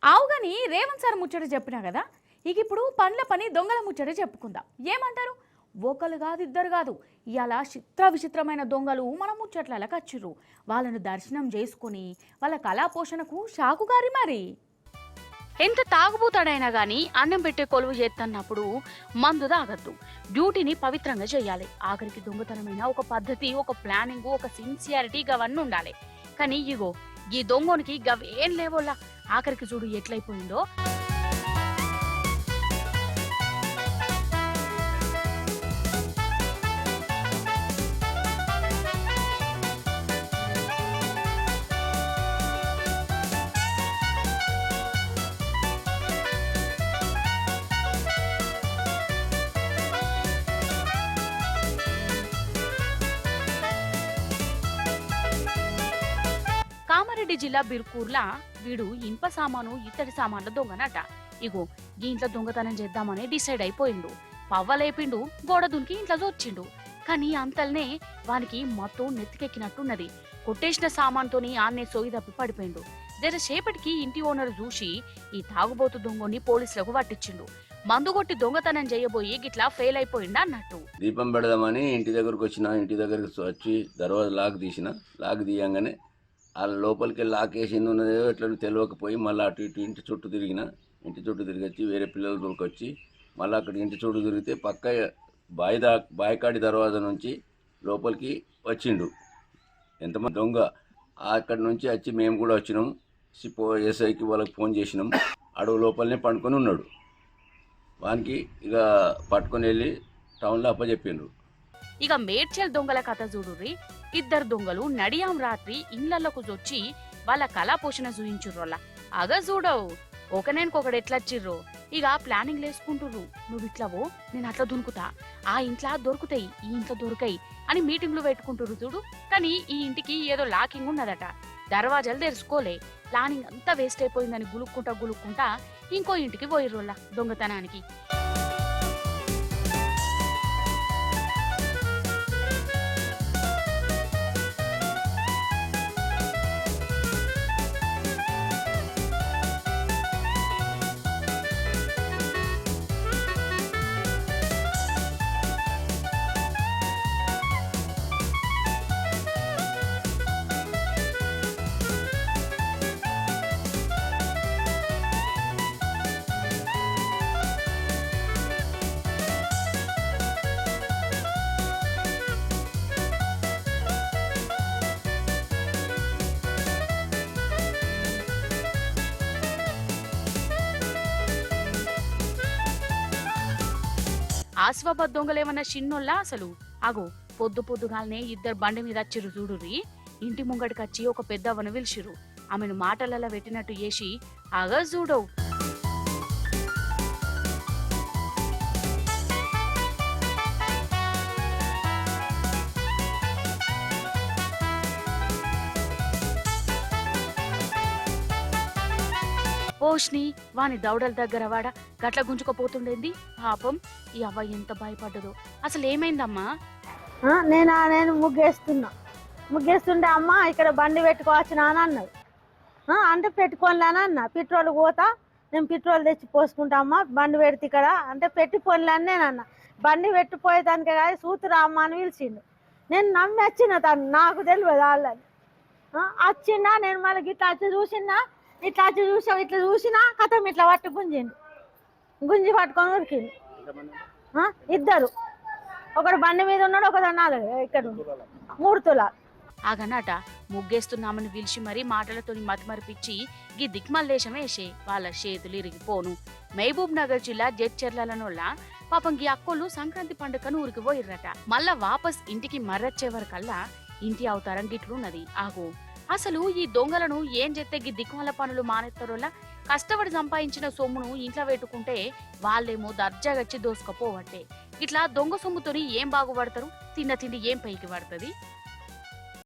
ఆవుగాని Revanth sir ముచ్చట చెప్పినా కదా. ఇక ఇప్పుడు పండ్ల పని దొంగల ముచ్చట చెప్పుకుందాం. ఏమంటారు? ఒకరు కాదు ఇద్దరు కాదు, ఇలా చిత్ర విచిత్రమైన దొంగలు మన ముచ్చట్ల కచ్చిర్రు. వాళ్ళను దర్శనం చేసుకుని వాళ్ళ కళా పోషణకు షాకుగారి మరి. ఎంత తాగుబోతాడైనా గాని అన్నం పెట్టే కొలువు చేస్తున్నప్పుడు మందు తాగద్దు, డ్యూటీని పవిత్రంగా చేయాలి. ఆఖరికి దొంగతనమైన ఒక పద్ధతి, ఒక ప్లానింగ్, ఒక సిన్సియారిటీ గవన్నీ ఉండాలి. కానీ ఇగో ఈ దొంగోనికి గవేం లేవోలా. ఆఖరికి చూడు ఎట్లయిపోయిందో. కామారెడ్డి జిల్లా బిర్కూర్లా వీడు ఇనుప సామాను, ఇత్తడి సామాన్ల దొంగనట. ఇగో ఈ ఇంట్లో దొంగతనం చేద్దామని డిసైడ్ అయిపోయిండు. పవ్వలేపిండు, గోడ దునికి ఇంట్లో వచ్చిండు. కానీ అంతల్నే వానికి మొత్తం నెత్తికెక్కినట్టున్నది. కొట్టేసిన సామాన్తోని ఆన్నే సోయి తప్పి పడిపోయిండు. జరసేపటికి ఇంటి ఓనర్ చూసి ఈ తాగుబోతు దొంగని పోలీసులకు పట్టించిండు. మందుగొట్టి దొంగతనం చేయబోయి గిట్లా ఫెయిల్ అయిపోయిండు అన్నట్టు. దీపం పెడదామని ఇంటి దగ్గరకు వచ్చిన, ఇంటి దగ్గరకు వచ్చి దర్వాజా లాక్ తీయంగానే వాళ్ళ లోపలికి లాక్ వేసింది ఉన్నదేదో ఎట్లా తెలియకపోయి మళ్ళీ అటు ఇటు ఇంటి చుట్టూ తిరిగి వచ్చి వేరే పిల్లలు దొరికొచ్చి మళ్ళీ అక్కడ ఇంటి చుట్టూ తిరిగితే పక్క బాయికాడి దర్వాజా నుంచి లోపలికి వచ్చిండు. ఎంతమంది దొంగ అక్కడి నుంచి వచ్చి మేము కూడా వచ్చినాం. ఎస్ఐకి వాళ్ళకి ఫోన్ చేసినాం. అడవు లోపలనే పండుకొని ఉన్నాడు. వానికి ఇక పట్టుకొని వెళ్ళి టౌన్లో అప్పచెప్పిండ్రు. ఇక మేడ్చల్ దొంగల కథ చూడుర్రి. ఇద్దరు దొంగలు నడియాం రాత్రి ఇండ్లకు వచ్చి వాళ్ళ కళా పోషణ చూయించుర్రోలా. అగ చూడవు ఒకనేనుకొకడు ఎట్లచ్చిర్రో. ఇక ప్లానింగ్ లేసుకుంటుర్రు. నువ్వు ఇట్లవో, నేను అట్లా దునుకుతా, ఆ ఇంట్లో దొరుకుతాయి, ఈ ఇంట్లో దొరకాయి అని మీటింగ్లు పెట్టుకుంటుర్రు చూడు. కానీ ఈ ఇంటికి ఏదో లాకింగ్ ఉన్నదట. దర్వాజాలు తెరుచుకోలే. ప్లానింగ్ అంతా వేస్ట్ అయిపోయిందని గులుక్కుంటా ఇంకో ఇంటికి పోయిర్రోలా దొంగతనానికి. ఆసిఫాబాద్ దొంగలేమన్నా చిన్నోళ్ళా అసలు. అగో పొద్దుగాలనే ఇద్దరు బండి మీద వచ్చిర్రు చూడుర్రి. ఇంటి ముంగటికొచ్చి ఒక పెద్దవ్వను పిలిచిర్రు. ఆమెను మాటలలో పెట్టినట్టు చేసి అగ చూడవు. పోష్ని వాని దౌడల దగ్గర వాడ గట్ల గుంజుకపోతుండేంది. పాపం ఈ అవ్వ ఎంత భయపడ్డదో. అసలు ఏమైందమ్మా? నేను ముగ్గేస్తుంటే అమ్మ ఇక్కడ బండి పెట్టుకోవచ్చునా అని అన్నది. అంటే పెట్టుకోలేనా అన్న. పెట్రోల్ పోతా, నేను పెట్రోల్ తెచ్చి పోసుకుంటా అమ్మ, బండి పెడితే ఇక్కడ అంటే పెట్టిపోలే అని నేను అన్న. బండి పెట్టిపోయేదానికే కాదు సూతురా అమ్మ అని పిలిచిండు. నేను నమ్మి వచ్చిన, తను నాకు తెలియదు వాళ్ళని. వచ్చిందా నేను మళ్ళీ ఇట్లా వచ్చి చూసిందా, ఇట్లా చూసినా కథం ఇట్లా పట్టు గుంజి పట్టుకొని ఉరికింది. ఇద్దరు, ఒకడు బండి మీద ఉన్నాడు, ఒకడు అన్నాడు ఇక్కడ 3 తులాలు. ఆగనట ముగ్గేస్తున్నామని పిలిచి మరీ మాటలతోని మతిమరిపించి గీ దిక్మల్లేశం వేసే వాళ్ళ చేతులు ఇరిగిపోను. మహబూబ్ నగర్ జిల్లా జడ్చెర్లలోళ్ళ పాపం గీ అక్కోళ్ళు సంక్రాంతి పండుగను ఊరికి పోయిర్రట. మళ్ళా వాపస్ ఇంటికి మర్రచ్చే వరకల్లా ఇంటి అవతారం గిట్లున్నది. ఆగు అసలు ఈ దొంగలను ఏం చేస్తే గీ దిక్కుమల పనులు మానేస్తారోలా. కష్టపడి సంపాదించిన సొమ్మును ఇంట్లో పెట్టుకుంటే వాళ్ళేమో దర్జాగచ్చి దోసుకపోవట్టే. ఇట్లా దొంగ సొమ్ముతోని ఏం బాగుపడతారు? తిండి ఏం పైకి పడుతుంది?